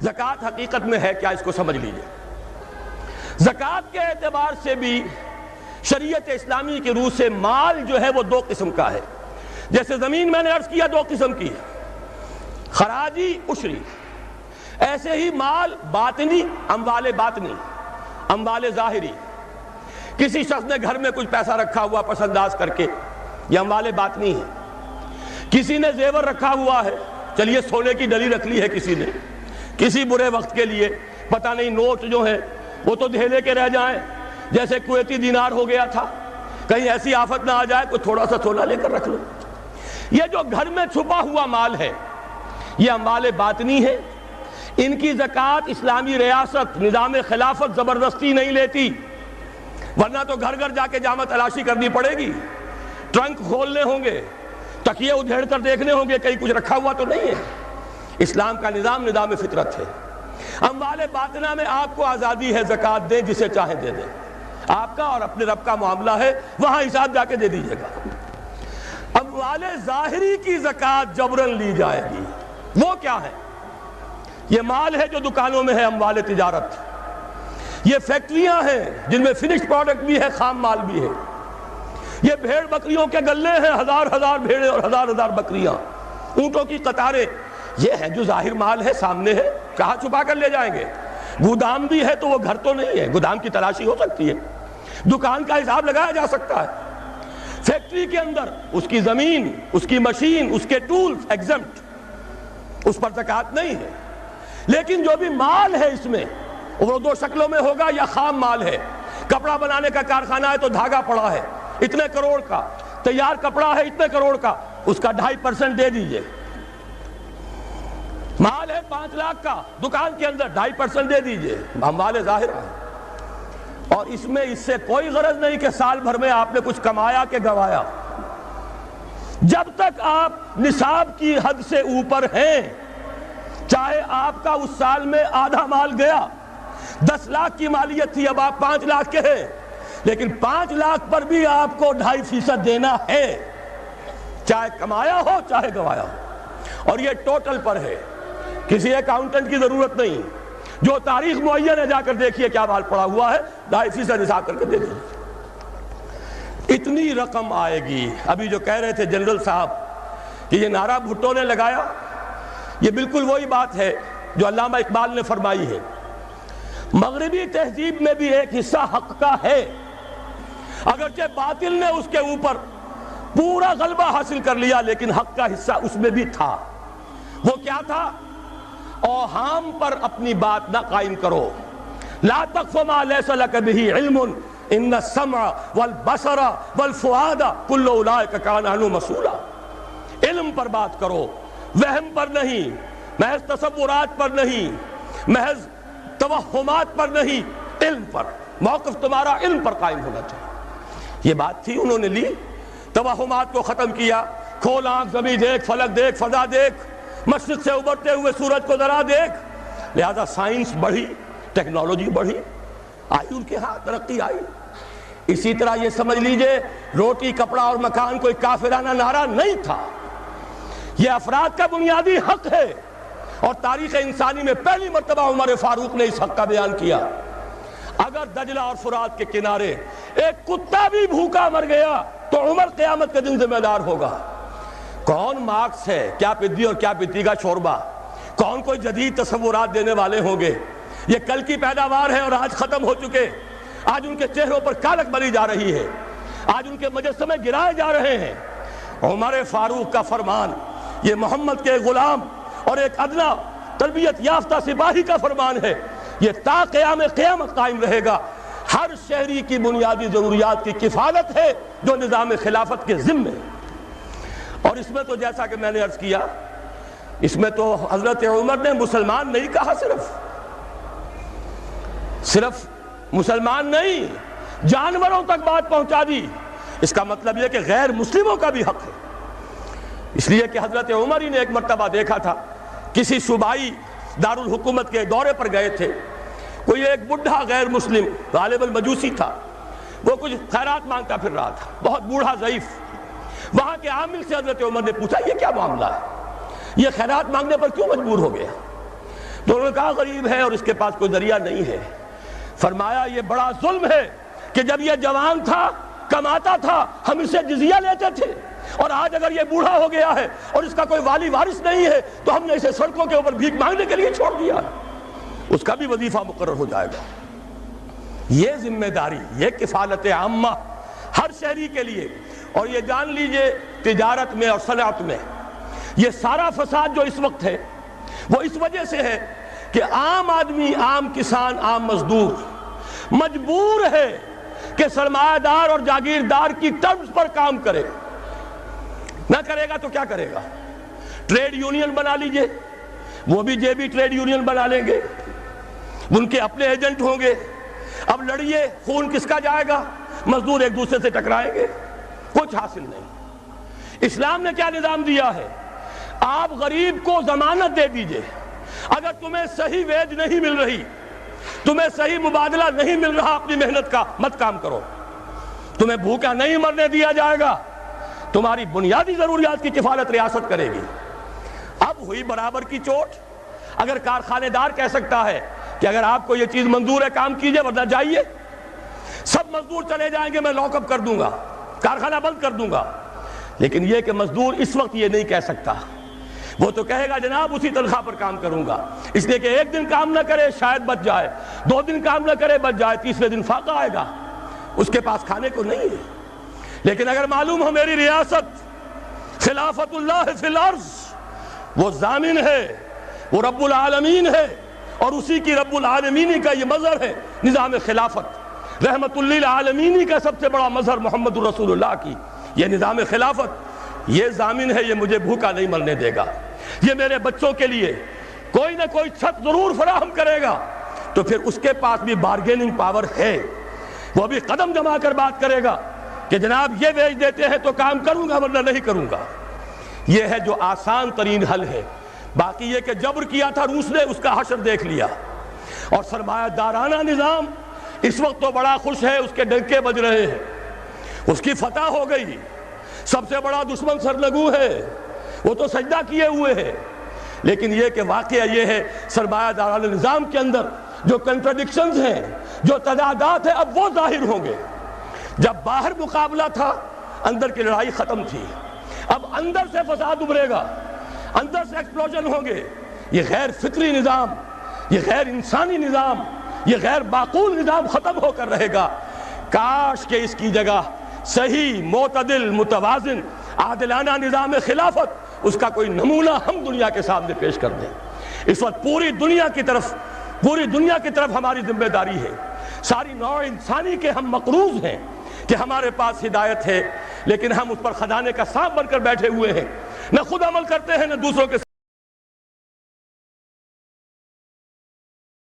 زکوٰۃ حقیقت میں ہے کیا، اس کو سمجھ لیجئے۔ زکوٰۃ کے اعتبار سے بھی شریعت اسلامی کی روح سے مال جو ہے وہ دو قسم کا ہے۔ جیسے زمین میں نے عرض کیا دو قسم کی ہے، خراجی عشری، ایسے ہی مال باطنی، اموال باطنی، اموال ظاہری۔ کسی شخص نے گھر میں کچھ پیسہ رکھا ہوا پس انداز کر کے، یہ اموال باطنی ہے۔ کسی نے زیور رکھا ہوا ہے، چلیے سونے کی ڈلی رکھ لی ہے کسی نے، کسی برے وقت کے لیے، پتہ نہیں نوٹ جو ہیں وہ تو دھیلے کے رہ جائیں، جیسے کویتی دینار ہو گیا تھا، کہیں ایسی آفت نہ آ جائے کوئی تھوڑا سا سونا لے کر رکھ لو۔ یہ جو گھر میں چھپا ہوا مال ہے یہ اموال باطنی ہے، ان کی زکوٰۃ اسلامی ریاست نظام خلافت زبردستی نہیں لیتی، ورنہ تو گھر گھر جا کے جامع تلاشی کرنی پڑے گی، ٹرنک کھولنے ہوں گے، تکیے ادھیڑ کر دیکھنے ہوں گے کہیں کچھ رکھا ہوا تو نہیں ہے۔ اسلام کا نظام فطرت ہے۔ اموال باطنہ میں آپ کو آزادی ہے، زکوٰۃ دیں جسے چاہیں دے دیں، آپ کا اور اپنے رب کا معاملہ ہے، وہاں حساب جا کے دے دیجئے گا۔ اموال ظاہری کی زکوٰۃ جبراً لی جائے گی۔ وہ کیا ہے؟ یہ مال ہے جو دکانوں میں ہے، اموال تجارت، یہ فیکٹریاں ہیں جن میں فنشڈ پروڈکٹ بھی ہے، خام مال بھی ہے، یہ بھیڑ بکریوں کے گلے ہیں، ہزار ہزار بھیڑیں اور ہزار ہزار بکریاں، اونٹوں کی قطاریں، یہ ہے جو ظاہر مال ہے، سامنے ہے، کہاں چھپا کر لے جائیں گے؟ گودام بھی ہے تو وہ گھر تو نہیں ہے، گودام کی تلاشی ہو سکتی ہے، دکان کا حساب لگایا جا سکتا ہے۔ فیکٹری کے اندر اس کی زمین، اس کی مشین، اس کے ٹولز ایگزمپٹ، اس پر زکوٰۃ نہیں ہے۔ لیکن جو بھی مال ہے اس میں وہ دو شکلوں میں ہوگا، یا خام مال ہے، کپڑا بنانے کا کارخانہ ہے تو دھاگا پڑا ہے اتنے کروڑ کا، تیار کپڑا ہے اتنے کروڑ کا، اس کا 2.5% دے دیجئے۔ مال ہے 5 لاکھ کا دکان کے اندر، 2.5% دے دیجئے، اموال ظاہر ہے۔ اور اس میں اس سے کوئی غرض نہیں کہ سال بھر میں آپ نے کچھ کمایا کہ گوایا، جب تک آپ نصاب کی حد سے اوپر ہیں، چاہے آپ کا اس سال میں آدھا مال گیا، 10 لاکھ کی مالیت تھی، اب آپ 5 لاکھ کے ہیں، لیکن 5 لاکھ پر بھی آپ کو 2.5% دینا ہے، چاہے کمایا ہو چاہے گوایا ہو۔ اور یہ ٹوٹل پر ہے، کسی اکاؤنٹنٹ کی ضرورت نہیں، جو تاریخ معین ہے جا کر دیکھیے کیا مال پڑا ہوا ہے، 2.5% حساب کر کے دے دیجیے۔ اتنی رقم آئے گی۔ ابھی جو کہہ رہے تھے جنرل صاحب کہ یہ نعرہ بھٹو نے لگایا، یہ بالکل وہی بات ہے جو علامہ اقبال نے فرمائی ہے، مغربی تہذیب میں بھی ایک حصہ حق کا ہے، اگرچہ باطل نے اس کے اوپر پورا غلبہ حاصل کر لیا، لیکن حق کا حصہ اس میں بھی تھا۔ وہ کیا تھا؟ اوہام پر اپنی بات نہ قائم کرو، لا تقف ما لیس لک بہ علم ان السمع والبصر والفؤاد کل اولئک کان عنہ مسئولا۔ علم پر بات کرو، وہم پر نہیں، محض تصورات پر نہیں، محض توہمات پر نہیں، علم پر، موقف تمہارا علم پر قائم ہونا چاہیے۔ یہ بات تھی، انہوں نے لی، توہمات کو ختم کیا، کھول آنکھ، زمین دیکھ، فلک دیکھ، فضا دیکھ، مشرق سے ابھرتے ہوئے سورج کو ذرا دیکھ۔ لہذا سائنس بڑھی، ٹیکنالوجی بڑھی، آئی ان کے ہاں ترقی آئی۔ اسی طرح یہ سمجھ لیجئے روٹی، کپڑا اور مکان کوئی کافرانہ نعرہ نہیں تھا، یہ افراد کا بنیادی حق ہے، اور تاریخ انسانی میں پہلی مرتبہ عمر فاروق نے اس حق کا بیان کیا۔ اگر دجلہ اور فرات کے کنارے ایک کتا بھی بھوکا مر گیا تو عمر قیامت کے دن ذمہ دار ہوگا۔ کون مارکس ہے، کیا پدی اور کیا پتی کا شوربہ، کون کوئی جدید تصورات دینے والے ہوں گے؟ یہ کل کی پیداوار ہے اور آج ختم ہو چکے، آج ان کے چہروں پر کالک بری جا رہی ہے، آج ان کے مجسمے گرائے جا رہے ہیں۔ عمر فاروق کا فرمان، یہ محمد کے غلام اور ایک ادنا تربیت یافتہ سپاہی کا فرمان ہے، یہ تا قیام قیامت قائم رہے گا۔ ہر شہری کی بنیادی ضروریات کی کفالت ہے جو نظام خلافت کے ذمے ہے۔ اور اس میں تو جیسا کہ میں نے عرض کیا، اس میں تو حضرت عمر نے مسلمان نہیں کہا، صرف مسلمان نہیں، جانوروں تک بات پہنچا دی۔ اس کا مطلب یہ کہ غیر مسلموں کا بھی حق ہے، اس لیے کہ حضرت عمر ہی نے ایک مرتبہ دیکھا تھا، کسی صوبائی دارالحکومت کے دورے پر گئے تھے، کوئی ایک بڈھا غیر مسلم غالباً مجوسی تھا، وہ کچھ خیرات مانگتا پھر رہا تھا، بہت بوڑھا ضعیف۔ وہاں کے عامل سے حضرت عمر نے پوچھا یہ کیا معاملہ ہے، یہ خیرات مانگنے پر کیوں مجبور ہو گیا؟ تو انہوں نے کہا غریب ہے اور اس کے پاس کوئی ذریعہ نہیں ہے. فرمایا یہ بڑا ظلم ہے کہ جب یہ جوان تھا کماتا تھا ہم اسے جزیہ لیتے تھے، اور آج اگر یہ بوڑھا ہو گیا ہے اور اس کا کوئی والی وارث نہیں ہے تو ہم نے اسے سڑکوں کے اوپر بھیک مانگنے کے لیے چھوڑ دیا. اس کا بھی وظیفہ مقرر ہو جائے گا. یہ ذمہ داری، یہ کفالت عامہ ہر شہری کے لیے. اور یہ جان لیجئے تجارت میں اور صنعت میں یہ سارا فساد جو اس وقت ہے وہ اس وجہ سے ہے کہ عام آدمی، عام کسان، عام مزدور مجبور ہے کہ سرمایہ دار اور جاگیردار کی ٹرمز پر کام کرے. نہ کرے گا تو کیا کرے گا؟ ٹریڈ یونین بنا لیجئے، وہ بھی جے بی ٹریڈ یونین بنا لیں گے، ان کے اپنے ایجنٹ ہوں گے. اب لڑیے، خون کس کا جائے گا؟ مزدور ایک دوسرے سے ٹکرائیں گے، کچھ حاصل نہیں. اسلام نے کیا نظام دیا ہے؟ آپ غریب کو ضمانت دے دیجئے، اگر تمہیں صحیح ویج نہیں مل رہی، تمہیں صحیح مبادلہ نہیں مل رہا اپنی محنت کا، مت کام کرو. تمہیں بھوکا نہیں مرنے دیا جائے گا، تمہاری بنیادی ضروریات کی کفالت ریاست کرے گی. اب ہوئی برابر کی چوٹ. اگر کارخانے دار کہہ سکتا ہے کہ اگر آپ کو یہ چیز منظور ہے کام کیجئے ورنہ جائیے، سب مزدور چلے جائیں گے، میں لاک اپ کر دوں گا، کارخانہ بند کر دوں گا. لیکن یہ کہ مزدور اس وقت یہ نہیں کہہ سکتا. وہ تو کہے گا جناب اسی تنخواہ پر کام کروں گا، اس لیے کہ ایک دن کام نہ کرے شاید بچ جائے، 2 دن کام نہ کرے بچ جائے، تیسرے دن فاقہ آئے گا، اس کے پاس کھانے کو نہیں ہے. لیکن اگر معلوم ہو میری ریاست خلافت اللہ فی الارض، وہ ضامن ہے، وہ رب العالمین ہے، اور اسی کی رب العالمینی کا یہ مظہر ہے نظام خلافت. رحمت للعالمینی کا سب سے بڑا مظہر محمد الرسول اللہ کی یہ نظام خلافت، یہ ضامن ہے، یہ مجھے بھوکا نہیں مرنے دے گا، یہ میرے بچوں کے لیے کوئی نہ کوئی چھت ضرور فراہم کرے گا. تو پھر اس کے پاس بھی بارگیننگ پاور ہے، وہ بھی قدم جما کر بات کرے گا کہ جناب یہ بیچ دیتے ہیں تو کام کروں گا ورنہ نہیں کروں گا. یہ ہے جو آسان ترین حل ہے. باقی یہ کہ جبر کیا تھا روس نے، اس کا حشر دیکھ لیا. اور سرمایہ دارانہ نظام اس وقت تو بڑا خوش ہے، اس کے ڈنکے بج رہے ہیں، اس کی فتح ہو گئی. سب سے بڑا دشمن سرنگو ہے، وہ تو سجدہ کیے ہوئے ہے. لیکن یہ کہ واقعہ یہ ہے سرمایہ دارانہ نظام کے اندر جو کنٹرڈکشنز ہیں، جو تضادات ہیں، اب وہ ظاہر ہوں گے. جب باہر مقابلہ تھا اندر کی لڑائی ختم تھی، اب اندر سے فساد ابھرے گا، اندر سے ایکسپلوژن ہوں گے. یہ غیر فطری نظام، یہ غیر انسانی نظام، یہ غیر معقول نظام ختم ہو کر رہے گا. کاش کہ اس کی جگہ صحیح، معتدل، متوازن، عادلانہ نظام خلافت، اس کا کوئی نمونہ ہم دنیا کے سامنے پیش کر دیں. اس وقت پوری دنیا کی طرف ہماری ذمہ داری ہے. ساری نوع انسانی کے ہم مقروض ہیں کہ ہمارے پاس ہدایت ہے، لیکن ہم اس پر خزانے کا سانپ بن کر بیٹھے ہوئے ہیں، نہ خود عمل کرتے ہیں نہ دوسروں کے